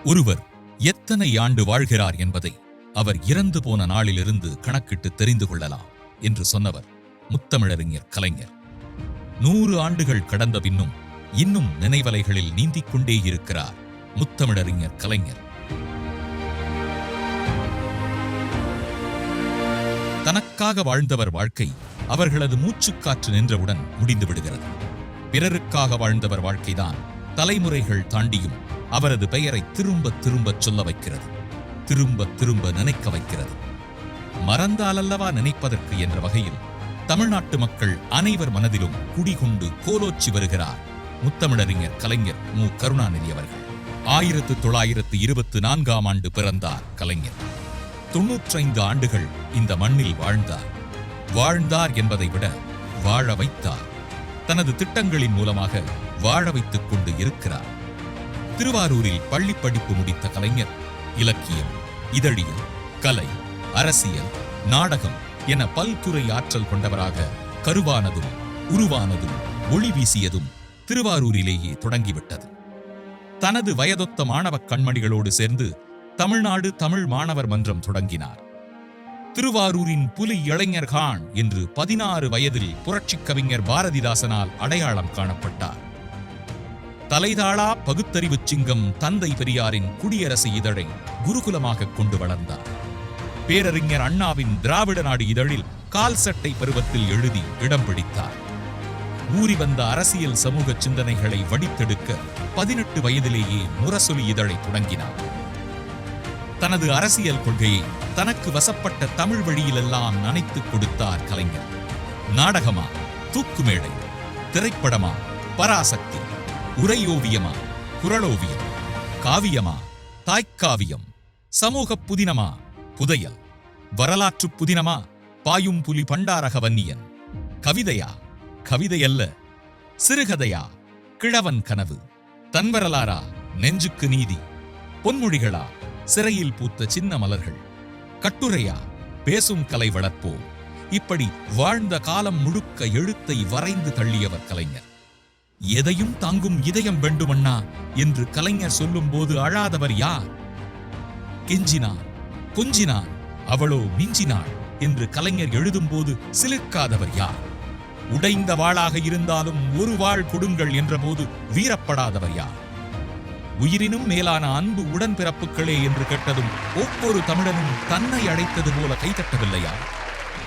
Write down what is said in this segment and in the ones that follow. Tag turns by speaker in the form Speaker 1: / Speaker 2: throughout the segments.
Speaker 1: ஒருவர் எத்தனை ஆண்டு வாழ்கிறார் என்பதை அவர் இறந்து போன நாளிலிருந்து கணக்கிட்டு தெரிந்து கொள்ளலாம் என்று சொன்னவர் முத்தமிழறிஞர் கலைஞர். 100 ஆண்டுகள் கடந்த பின்னும் இன்னும் நினைவலைகளில் நீந்திக் கொண்டே இருக்கிறார் முத்தமிழறிஞர் கலைஞர். தனக்காக வாழ்ந்தவர் வாழ்க்கை அவர்களது மூச்சுக்காற்று நின்றவுடன் முடிந்து விடுகிறது. பிறருக்காக வாழ்ந்தவர் வாழ்க்கைதான் தலைமுறைகள் தாண்டியும் அவரது பெயரை திரும்ப திரும்ப சொல்ல வைக்கிறது, திரும்ப திரும்ப நினைக்க வைக்கிறது. மறந்தாலல்லவா நினைப்பதற்கு என்ற வகையில் தமிழ்நாட்டு மக்கள் அனைவர் மனதிலும் குடிகொண்டு கோலோச்சி வருகிறார் முத்தமிழறிஞர் கலைஞர் மு. கருணாநிதி அவர்கள். 1924ஆம் ஆண்டு பிறந்தார் கலைஞர். 95 ஆண்டுகள் இந்த மண்ணில் வாழ்ந்தார். வாழ்ந்தார் என்பதை விட வாழ வைத்தார். தனது திட்டங்களின் மூலமாக வாழ வைத்துக் கொண்டு இருக்கிறார். திருவாரூரில் பள்ளி படிப்பு முடித்த கலைஞர் இலக்கியம், இதழியல், கலை, அரசியல், நாடகம் என பல்துறை ஆற்றல் கொண்டவராக கருவானதும் உருவானதும் ஒளி வீசியதும் திருவாரூரிலேயே தொடங்கிவிட்டது. தனது வயதொத்த மாணவக் கண்மணிகளோடு சேர்ந்து தமிழ்நாடு தமிழ் மாணவர் மன்றம் தொடங்கினார். திருவாரூரின் புலி இளைஞர் கான் என்று 16 வயதில் புரட்சிக் கவிஞர் பாரதிதாசனால் அடையாளம் காணப்பட்டார். தலைதாளா பகுத்தறிவு சிங்கம் தந்தை பெரியாரின் குடியரசு இதழை குருகுலமாக கொண்டு வளர்ந்தார். பேரறிஞர் அண்ணாவின் திராவிட நாடு இதழில் கால் சட்டை பருவத்தில் எழுதி இடம் பிடித்தார். ஊறி வந்த அரசியல் சமூக சிந்தனைகளை வடித்தெடுக்க 18 வயதிலேயே முரசொலி இதழை தொடங்கினார். தனது அரசியல் கொள்கையை தனக்கு வசப்பட்ட தமிழ் வழியிலெல்லாம் நனைத்துக் கொடுத்தார் கலைஞர். நாடகமா, தூக்குமேடை, திரைப்படமா, பராசக்தி, உரையோவியமா, குரலோவியம், காவியமா, தாய்க்காவியம், சமூக புதினமா, புதையல், வரலாற்று புதினமா, பாயும் புலி பண்டாரக வன்னியன், கவிதையா, கவிதையல்ல, சிறுகதையா, கிழவன் கனவு, தன்வரலாறா, நெஞ்சுக்கு நீதி, பொன்மொழிகளா, சிறையில் பூத்த சின்ன மலர்கள், கட்டுரையா, பேசும் கலை வளர்ப்போம், இப்படி வாழ்ந்த காலம் முழுக்க எழுத்தை வரைந்து தள்ளியவர் கலைஞர். எதையும் தாங்கும் இதயம் வேண்டுமண்ணா என்று கலைஞர் சொல்லும் போது அழாதவர் யார்? கெஞ்சினார், கொஞ்சினார், அவளோ மிஞ்சினாள் என்று கலைஞர் எழுதும் போது சிலிர்க்காதவர் யார்? உடைந்த வாளாக இருந்தாலும் ஒரு வாள் கொடுங்கள் என்ற போது வீரப்படாதவர் யார்? உயிரினும் மேலான அன்பு உடன்பிறப்புகளே என்று கேட்டதும் ஒவ்வொரு தமிழனும் தன்னை அழைத்தது போல கைதட்டவில்லையா?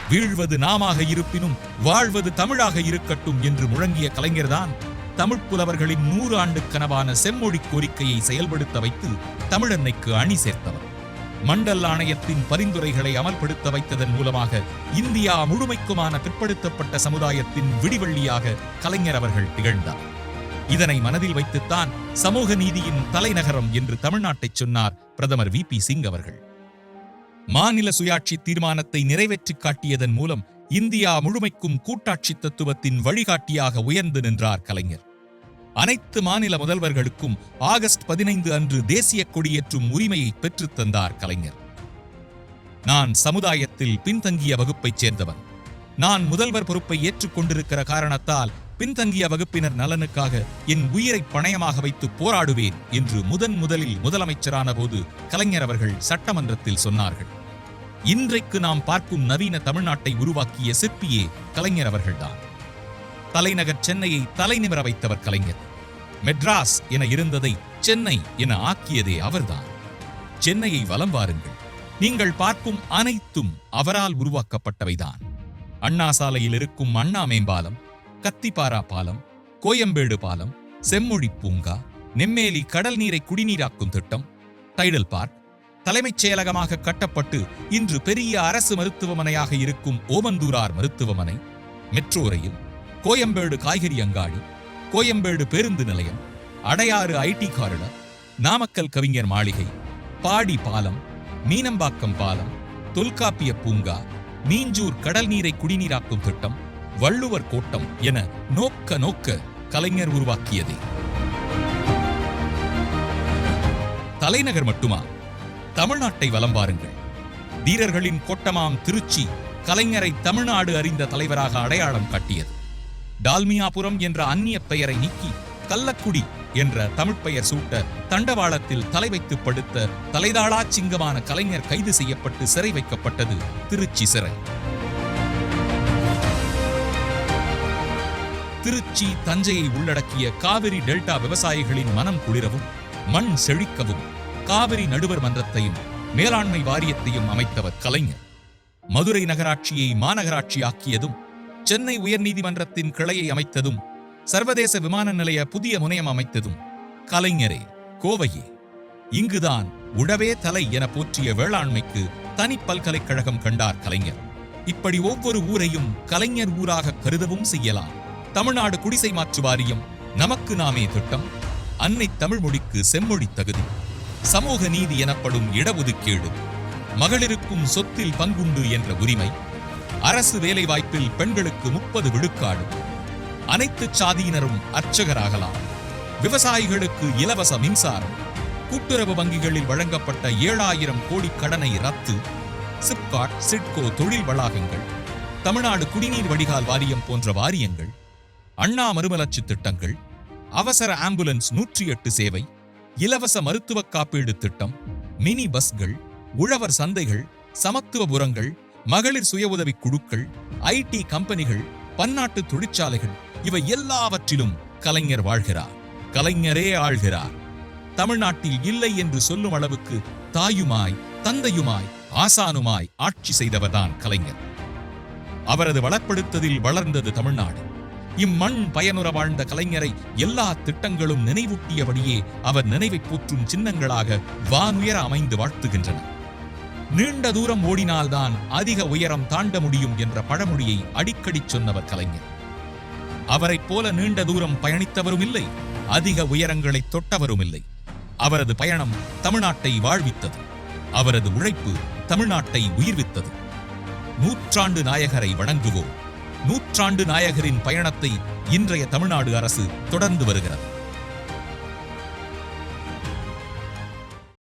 Speaker 1: வீழ்வது நாமாக இருப்பினும் வாழ்வது தமிழாக இருக்கட்டும் என்று முழங்கிய கலைஞர்தான் தமிழ் புலவர்களின் 100 ஆண்டு கனவான செம்மொழி கோரிக்கையை செயல்படுத்த வைத்து தமிழன்னைக்கு அணி சேர்த்தவர். மண்டல் ஆணையத்தின் பரிந்துரைகளை அமல்படுத்த வைத்ததன் மூலமாக இந்தியா முழுமைக்குமான பிற்படுத்தப்பட்ட சமுதாயத்தின் விடிவள்ளியாக கலைஞர் அவர்கள் திகழ்ந்தார். இதனை மனதில் வைத்துத்தான் சமூக நீதியின் தலைநகரம் என்று தமிழ்நாட்டை சொன்னார் பிரதமர் VP சிங் அவர்கள். மாநில சுயாட்சி தீர்மானத்தை நிறைவேற்றி காட்டியதன் மூலம் இந்தியா முழுமைக்கும் கூட்டாட்சி தத்துவத்தின் வழிகாட்டியாக உயர்ந்து நின்றார் கலைஞர். அனைத்து மாநில முதல்வர்களுக்கும் ஆகஸ்ட் 15 அன்று தேசிய கொடியேற்றும் உரிமையை பெற்றுத் தந்தார் கலைஞர். நான் சமுதாயத்தில் பின்தங்கிய வகுப்பைச் சேர்ந்தவன். நான் முதல்வர் பொறுப்பை ஏற்றுக்கொண்டிருக்கிற காரணத்தால் பின்தங்கிய வகுப்பினர் நலனுக்காக என் உயிரை பணயமாக வைத்து போராடுவேன் என்று முதலில் முதலமைச்சரான போது கலைஞர் அவர்கள் சட்டமன்றத்தில் சொன்னார்கள். இன்றைக்கு நாம் பார்க்கும் நவீன தமிழ்நாட்டை உருவாக்கிய சிற்பியே கலைஞர் அவர்கள்தான். தலைநகர் சென்னையை தலைநிமிர வைத்தவர் கலைஞர். மெட்ராஸ் என இருந்ததை சென்னை என ஆக்கியதே அவர்தான். சென்னையை வலம் வாருங்கள், நீங்கள் பார்க்கும் அனைத்தும் அவரால் உருவாக்கப்பட்டவைதான். அண்ணா சாலையில் இருக்கும் அண்ணா மேம்பாலம், கத்திப்பாரா பாலம், கோயம்பேடு பாலம், செம்மொழி பூங்கா, நெம்மேலி கடல் நீரை குடிநீராக்கும் திட்டம், டைடல் பார்க், தலைமைச் செயலகமாக கட்டப்பட்டு இன்று பெரிய அரசு மருத்துவமனையாக இருக்கும் ஓமந்தூரார் மருத்துவமனை, மெட்ரோ ரயில், கோயம்பேடு காய்கறி அங்காடி, கோயம்பேடு பேருந்து நிலையம், அடையாறு IT காரிடர், நாமக்கல் கவிஞர் மாளிகை, பாடி பாலம், மீனம்பாக்கம் பாலம், தொல்காப்பிய பூங்கா, மீஞ்சூர் கடல் நீரை குடிநீராக்கும் திட்டம், வள்ளுவர் கோட்டம் என நோக்க கலைஞர் உருவாக்கியதே. தலைநகர் மட்டுமா, தமிழ்நாட்டை வலம் வாருங்கள். வீரர்களின் கோட்டமாம் திருச்சி கலைஞரை தமிழ்நாடு அறிந்த தலைவராக அடையாளம் காட்டியது. டால்மியாபுரம் என்ற அந்நிய பெயரை நீக்கி கள்ளக்குடி என்ற தமிழ்ப் பெயர் சூட்ட தண்டவாளத்தில் தலை வைத்து படுத்த தலைதாளா சிங்கமான கலைஞர் கைது செய்யப்பட்டு சிறை வைக்கப்பட்டது திருச்சி சிறை. திருச்சி, தஞ்சையை உள்ளடக்கிய காவிரி டெல்டா விவசாயிகளின் மனம் குளிரவும் மண் செழிக்கவும் காவிரி நடுவர் மன்றத்தையும் மேலாண்மை வாரியத்தையும் அமைத்தவர் கலைஞர். மதுரை நகராட்சியை மாநகராட்சியாக்கியதும், சென்னை உயர்நீதிமன்றத்தின் கிளையை அமைத்ததும், சர்வதேச விமான நிலைய புதிய முனையம் அமைத்ததும் கலைஞரே. கோவையே, இங்குதான் உழவே தலை என போற்றிய வேளாண்மைக்கு தனி பல்கலைக்கழகம் கண்டார் கலைஞர். இப்படி ஒவ்வொரு ஊரையும் கலைஞர் ஊராக கருதவும் செய்யலாம். தமிழ்நாடு குடிசை மாற்று வாரியம், நமக்கு நாமே திட்டம், அன்னை தமிழ் மொழிக்கு செம்மொழி தகுதி, சமூக நீதி எனப்படும் இடஒதுக்கீடு, மகளிருக்கும் சொத்தில் பங்குண்டு என்ற உரிமை, அரசு வேலைவாய்ப்பில் பெண்களுக்கு 30 விழுக்காடு, அனைத்து சாதியினரும் அர்ச்சகராகலாம், விவசாயிகளுக்கு இலவச மின்சாரம், கூட்டுறவு வங்கிகளில் வழங்கப்பட்ட 7000 கோடி கடனை ரத்து, சிப்காட், சிட்கோ தொழில் வளாகங்கள், தமிழ்நாடு குடிநீர் வடிகால் வாரியம் போன்ற வாரியங்கள், அண்ணா மறுமலர்ச்சி திட்டங்கள், அவசர ஆம்புலன்ஸ் 108 சேவை, இலவச மருத்துவ காப்பீடு திட்டம், மினி பஸ்கள், உழவர் சந்தைகள், சமத்துவபுரங்கள், மகளிர் சுய உதவி குழுக்கள், ஐடி கம்பெனிகள், பன்னாட்டு தொழிற்சாலைகள், இவை எல்லாவற்றிலும் கலைஞர் வாழ்கிறார். கலைஞரே ஆள்கிறார். தமிழ்நாட்டில் இல்லை என்று சொல்லும் அளவுக்கு தாயுமாய், தந்தையுமாய், ஆசானுமாய் ஆட்சி செய்தவர்தான் கலைஞர். அவரது வளப்படுத்ததில் வளர்ந்தது தமிழ்நாடு. இம்மண் பயனுற வாழ்ந்த கலைஞரை எல்லா திட்டங்களும் நினைவூட்டியபடியே அவர் நினைவை போற்றும் சின்னங்களாக வானுயர அமைந்து வாழ்த்துகின்றன. நீண்ட தூரம் ஓடினால்தான் அதிக உயரம் தாண்ட முடியும் என்ற பழமொழியை அடிக்கடி சொன்னவர் கலைஞர். அவரைப் போல நீண்ட தூரம் பயணித்தவரும் இல்லை, அதிக உயரங்களை தொட்டவரும் இல்லை. அவரது பயணம் தமிழ்நாட்டை வாழ்வித்தது. அவரது உழைப்பு தமிழ்நாட்டை உயிர்வித்தது. 100 நாயகரை வணங்குவோம். 100 நாயகரின் பயணத்தை இன்றைய தமிழ்நாடு அரசு தொடர்ந்து வருகிறது.